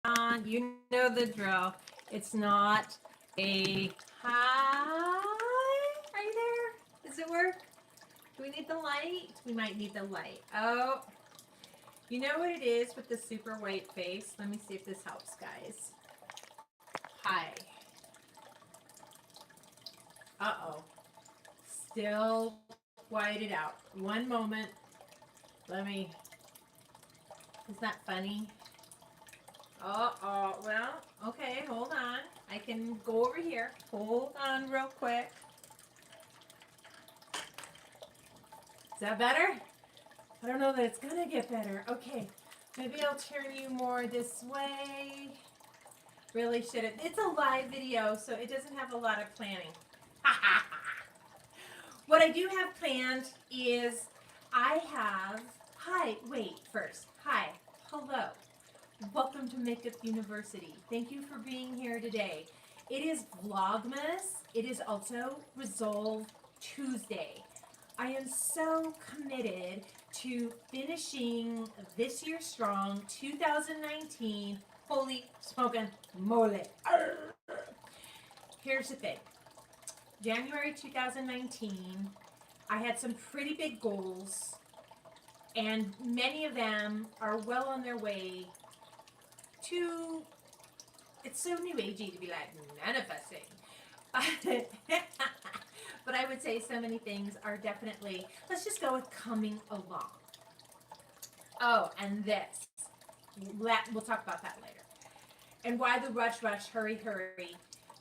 on. You know the drill. It's not a hi. Are you there? Does it work? Do we need the light? We might need the light. Oh, you know what it is with the super white face? Let me see if this helps, guys. Hi. Uh-oh. Still whited out. One moment. Let me. Is that funny? Oh, well, okay, hold on. I can go over here. Hold on real quick. Is that better? I don't know that it's gonna get better. Okay, maybe I'll turn you more this way. Really should have. It's a live video, so it doesn't have a lot of planning. What I do have planned is I have, hi, wait, first, hi, hello. Welcome to Makeup University. Thank you for being here today. It is Vlogmas. It is also Resolve Tuesday. I am so committed to finishing this year strong, 2019. Holy smokin' mole. Here's the thing. January 2019, I had some pretty big goals, and many of them are well on their way to, it's so new agey to be like manifesting. But I would say so many things are definitely, let's just go with coming along. Oh, and this. We'll talk about that later. And why the rush, hurry.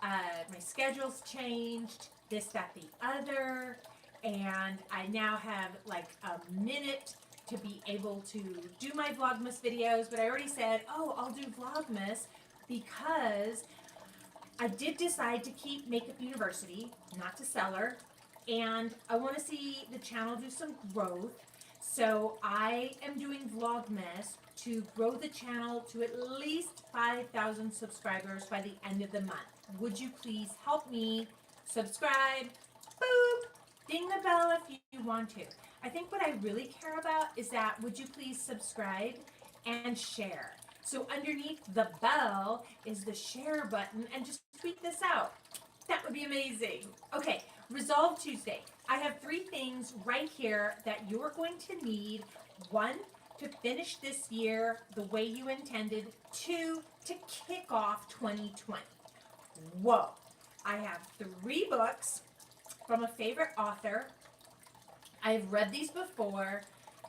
My schedule's changed, this, that, the other, and I now have like a minute to be able to do my Vlogmas videos, but I already said, oh, I'll do Vlogmas because I did decide to keep Makeup University, not to sell her, and I want to see the channel do some growth. So I am doing Vlogmas to grow the channel to at least 5,000 subscribers by the end of the month. Would you please help me subscribe, boop, ding the bell if you want to. I think what I really care about is that would you please subscribe and share. So underneath the bell is the share button, and just tweet this out. That would be amazing. Okay, Resolve Tuesday. I have 3 things right here that you're going to need. 1, to finish this year the way you intended. 2, to kick off 2020. Whoa. I have 3 books from a favorite author. I've read these before,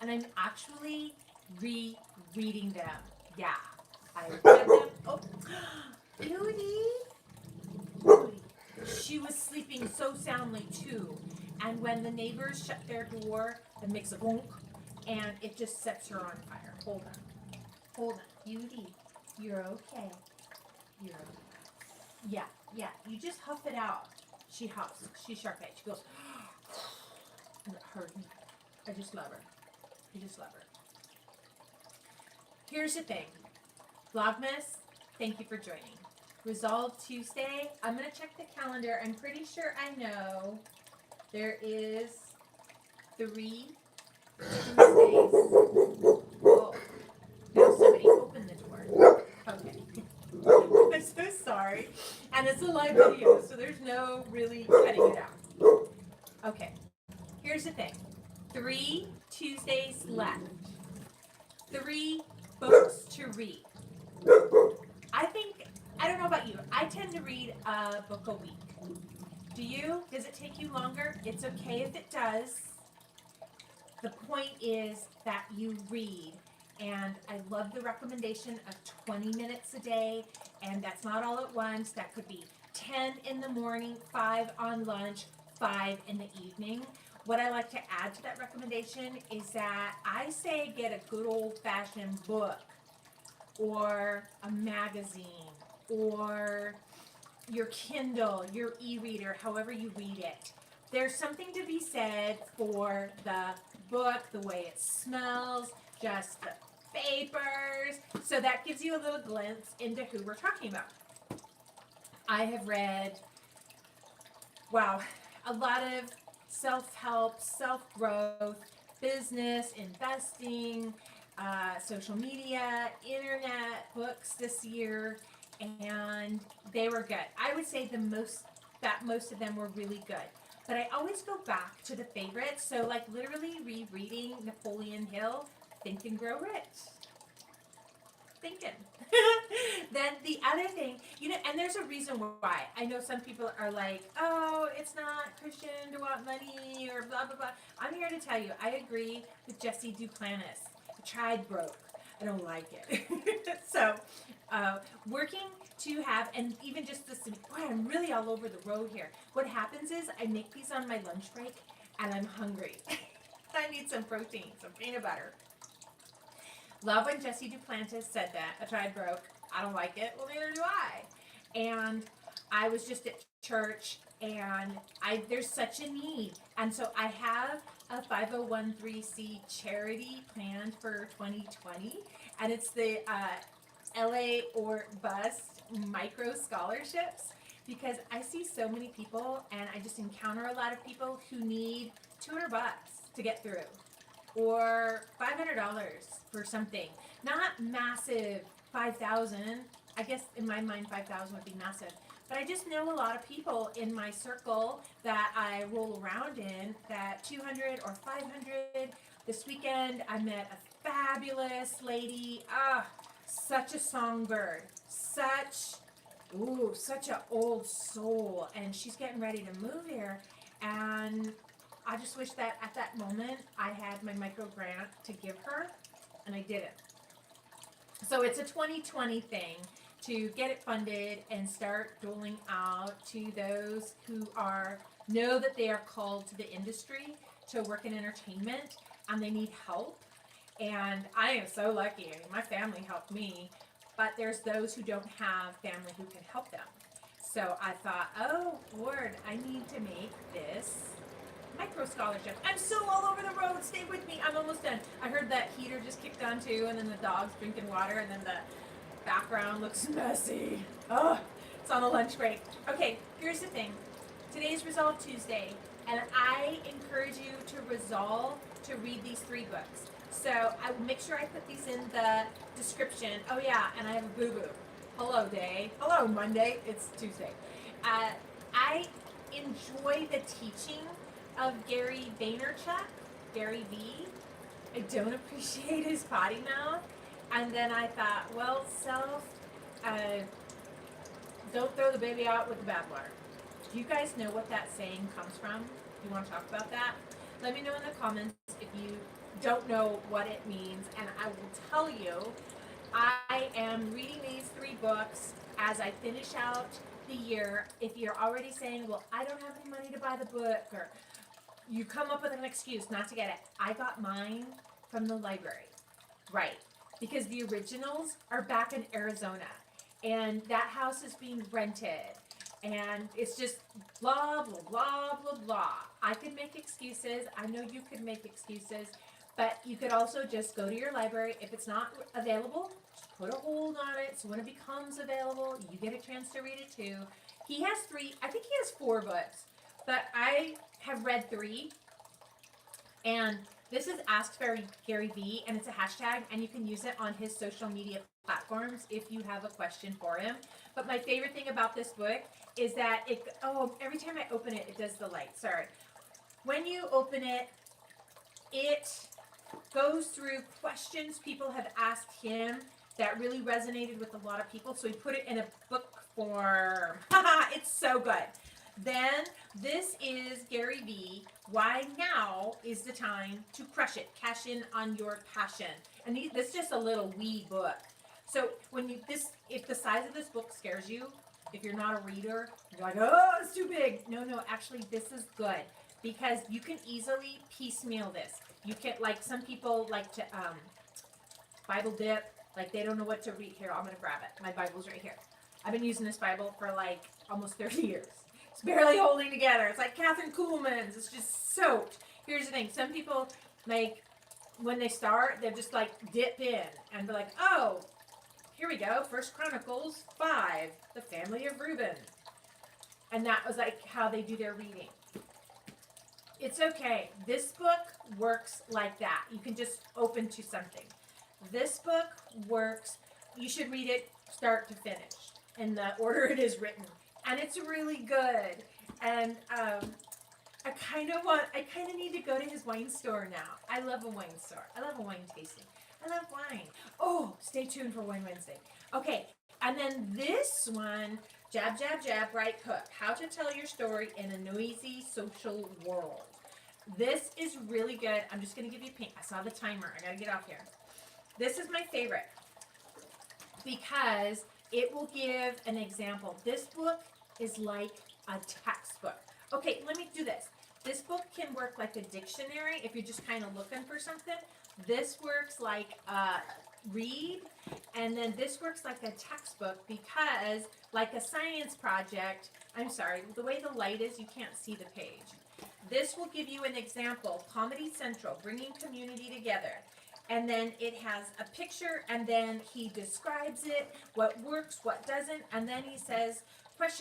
and I'm actually rereading them. Yeah, I read them. Oh, Beauty. She was sleeping so soundly too, and when the neighbors shut their door, it makes a bonk, and it just sets her on fire. Hold on, Beauty, you're okay. You're okay. Yeah. You just huff it out. She huffs. She's Sharpay. She goes, and it hurt me. I just love her. Here's the thing, Vlogmas. Thank you for joining. Resolve Tuesday. I'm going to check the calendar. I'm pretty sure I know there is 3 Tuesdays. Oh, now somebody opened the door. Okay. I'm so sorry. And it's a live video, so there's no really cutting it out. Okay. Here's the thing. 3 Tuesdays left. 3 books to read. I don't know about you. I tend to read a book a week. Do you? Does it take you longer? It's okay if it does. The point is that you read. And I love the recommendation of 20 minutes a day. And that's not all at once. That could be 10 in the morning, 5 on lunch, 5 in the evening. What I like to add to that recommendation is that I say get a good old-fashioned book or a magazine or your Kindle, your e-reader, however you read it. There's something to be said for the book, the way it smells, just the papers. So that gives you a little glimpse into who we're talking about. I have read, wow, a lot of self-help, self-growth, business, investing, social media, internet, books this year, and they were good. I would say most of them were really good. But I always go back to the favorites. So like literally rereading Napoleon Hill, Think and Grow Rich. Thinking. Then the other thing, and there's a reason why. I know some people are like, oh, it's not Christian to want money or blah, blah, blah. I'm here to tell you, I agree with Jesse Duplantis. I tried broke. I don't like it. So, working to have, and even just this, boy, I'm really all over the road here. What happens is I make these on my lunch break and I'm hungry. I need some protein, some peanut butter. Love when Jesse Duplantis said that. I tried broke. I don't like it. Well, neither do I. And I was just at church, and there's such a need. And so I have a 501c charity planned for 2020, and it's the LA or Bust micro scholarships, because I see so many people, and I just encounter a lot of people who need $200 to get through, or $500 for something. Not massive 5,000. I guess in my mind 5,000 would be massive. But I just know a lot of people in my circle that I roll around in that 200 or 500. This weekend I met a fabulous lady. Such a songbird. Such an old soul. And she's getting ready to move here. And I just wish that at that moment I had my micro grant to give her, and I didn't. So it's a 2020 thing to get it funded and start doling out to those who know that they are called to the industry to work in entertainment and they need help. And I am so lucky. I mean, my family helped me, but there's those who don't have family who can help them. So I thought, oh Lord, I need to make this micro scholarship. I'm so all over the road. Stay with me. I'm almost done. I heard that heater just kicked on too, and then the dog's drinking water, and then the background looks messy. Oh, it's on a lunch break. Okay, here's the thing. Today's Resolve Tuesday, and I encourage you to resolve to read these 3 books. So I will make sure I put these in the description. Oh yeah, and I have a boo-boo. Hello day. Hello Monday. It's Tuesday. I enjoy the teaching of Gary Vaynerchuk, Gary V. I don't appreciate his potty mouth. And then I thought, well, don't throw the baby out with the bathwater. Do you guys know what that saying comes from? You want to talk about that? Let me know in the comments if you don't know what it means, and I will tell you. I am reading these 3 books as I finish out the year. If you're already saying, well, I don't have any money to buy the book, or you come up with an excuse not to get it, I got mine from the library. Right. Because the originals are back in Arizona, and that house is being rented, and it's just blah, blah, blah, blah, blah. I could make excuses. I know you could make excuses, but you could also just go to your library. If it's not available, just put a hold on it, so when it becomes available, you get a chance to read it too. He has 3, I think he has 4 books, but I have read 3, and this is Ask Gary V, and it's a hashtag, and you can use it on his social media platforms if you have a question for him. But my favorite thing about this book is that every time I open it, it does the light. Sorry. When you open it, it goes through questions people have asked him that really resonated with a lot of people. So he put it in a book form. It's so good. Then this is Gary V. Why now is the time to crush it. Cash in on your passion. And this is just a little wee book. So if the size of this book scares you, if you're not a reader, you're like, oh, it's too big. No, actually this is good because you can easily piecemeal this. You can, like some people like to Bible dip, like they don't know what to read. Here, I'm gonna grab it. My Bible's right here. I've been using this Bible for like almost 30 years. It's barely holding together. It's like Catherine Kuhlman's. It's just soaked. Here's the thing. Some people, like, when they start, they're just like dip in and be like, oh, here we go. 1 Chronicles 5, the family of Reuben. And that was like how they do their reading. It's okay. This book works like that. You can just open to something. This book works. You should read it start to finish in the order it is written. And it's really good. And I kind of need to go to his wine store now. I love a wine store. I love a wine tasting. I love wine. Oh, stay tuned for Wine Wednesday. Okay, and then this one, Jab, Jab, Jab, Right Hook. How to tell your story in a noisy social world. This is really good. I'm just going to give you a pink. I saw the timer. I got to get off here. This is my favorite because it will give an example. This book is like a textbook. Okay, let me do this. This book can work like a dictionary if you're just kind of looking for something. This works like a read, and then this works like a textbook because, like a science project, I'm sorry, the way the light is, you can't see the page. This will give you an example, Comedy Central, bringing community together. And then it has a picture, and then he describes it, what works, what doesn't, and then he says,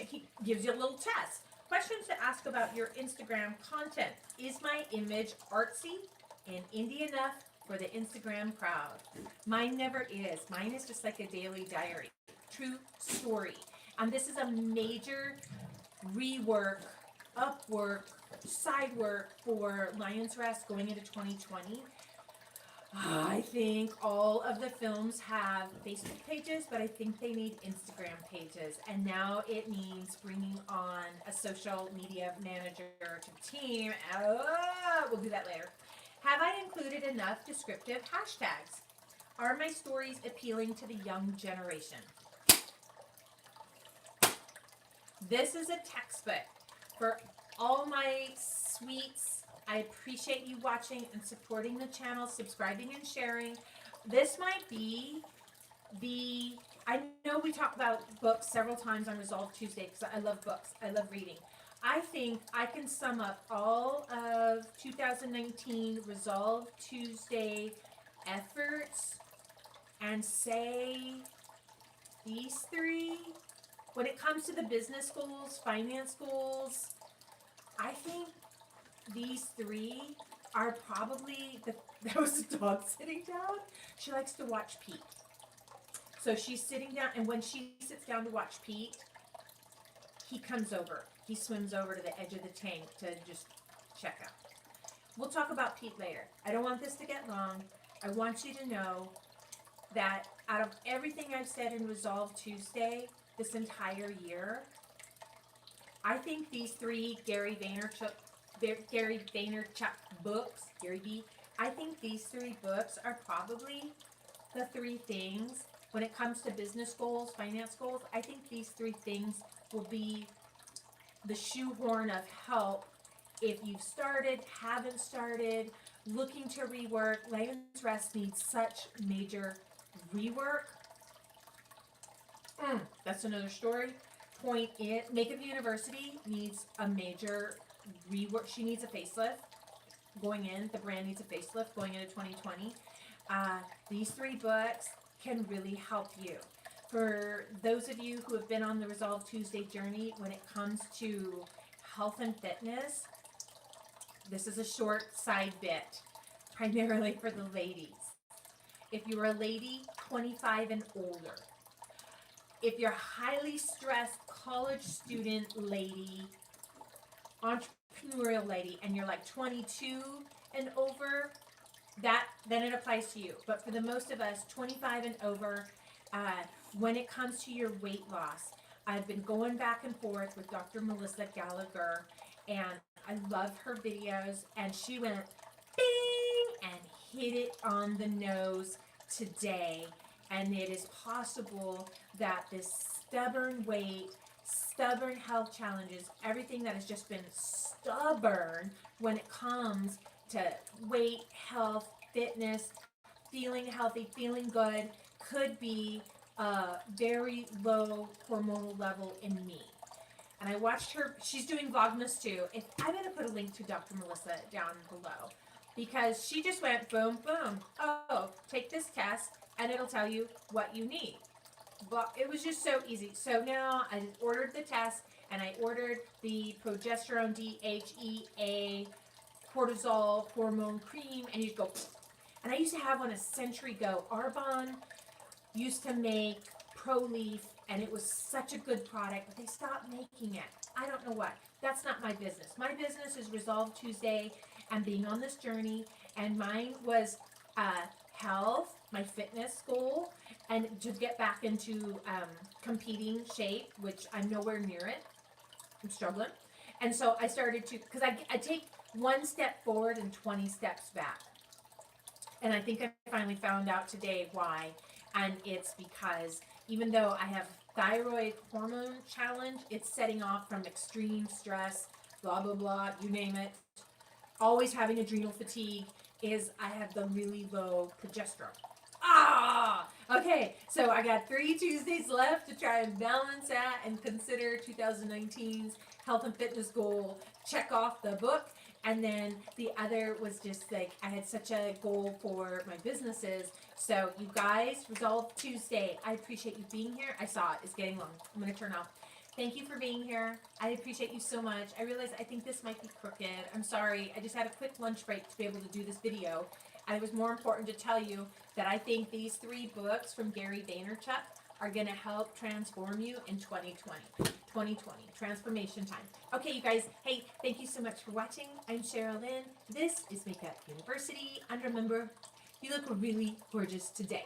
he gives you a little test. Questions to ask about your Instagram content. Is my image artsy and indie enough for the Instagram crowd? Mine never is. Mine is just like a daily diary. True story. And this is a major rework, upwork, side work for Lion's Rest going into 2020. I think all of the films have Facebook pages, but I think they need Instagram pages. And now it means bringing on a social media manager to the team. We'll do that later. Have I included enough descriptive hashtags? Are my stories appealing to the young generation? This is a textbook for all my sweets. I appreciate you watching and supporting the channel, subscribing and sharing. This might be I know we talk about books several times on Resolve Tuesday because I love books. I love reading. I think I can sum up all of 2019 Resolve Tuesday efforts and say these three. When it comes to the business goals, finance goals, I think these three are probably that was the dog sitting down. She likes to watch Pete. So she's sitting down, and when she sits down to watch Pete, he comes over. He swims over to the edge of the tank to just check out. We'll talk about Pete later. I don't want this to get long. I want you to know that out of everything I've said in Resolve Tuesday this entire year, I think these three Gary Vaynerchuk books, Gary V, I think these three books are probably the three things when it comes to business goals, finance goals. I think these three things will be the shoehorn of help if you've started, haven't started, looking to rework. Lion's Rest needs such major rework. That's another story. Point is, Makeup University needs a major rework. She needs a facelift going in. The brand needs a facelift going into 2020. These three books can really help you. For those of you who have been on the Resolve Tuesday journey, when it comes to health and fitness, this is a short side bit, primarily for the ladies. If you're a lady 25 and older, if you're a highly stressed college student lady, entrepreneurial lady, and you're like 22 and over, then it applies to you. But for the most of us, 25 and over, when it comes to your weight loss, I've been going back and forth with Dr. Melissa Gallagher, and I love her videos, and she went bing and hit it on the nose today. And it is possible that this stubborn weight, stubborn health challenges, everything that has just been stubborn when it comes to weight, health, fitness, feeling healthy, feeling good, could be a very low hormonal level in me. And I watched her, she's doing Vlogmas too. I'm going to put a link to Dr. Melissa down below because she just went boom, boom. Oh, take this test and it'll tell you what you need. But it was just so easy. So now I ordered the test and I ordered the progesterone DHEA cortisol hormone cream, and you go, And I used to have one a century ago. Arbonne used to make Pro Leaf, and it was such a good product, but they stopped making it. I don't know what. That's not my business. My business is Resolve Tuesday and being on this journey, and mine was health, my fitness goal, and to get back into competing shape, which I'm nowhere near it. I'm struggling. And so I started to, because I take one step forward and 20 steps back. And I think I finally found out today why. And it's because even though I have thyroid hormone challenge, it's setting off from extreme stress, blah, blah, blah, you name it. Always having adrenal fatigue is I have the really low progesterone. Okay, so I got 3 Tuesdays left to try and balance that and consider 2019's health and fitness goal. Check off the book. And then the other was just like, I had such a goal for my businesses. So you guys, Resolve Tuesday. I appreciate you being here. I saw it. It's getting long. I'm going to turn off. Thank you for being here. I appreciate you so much. I realize I think this might be crooked. I'm sorry. I just had a quick lunch break to be able to do this video. And it was more important to tell you that I think these 3 books from Gary Vaynerchuk are going to help transform you in 2020. 2020, transformation time. Okay, you guys, hey, thank you so much for watching. I'm Cheryl Lynn. This is Makeup University. And remember, you look really gorgeous today.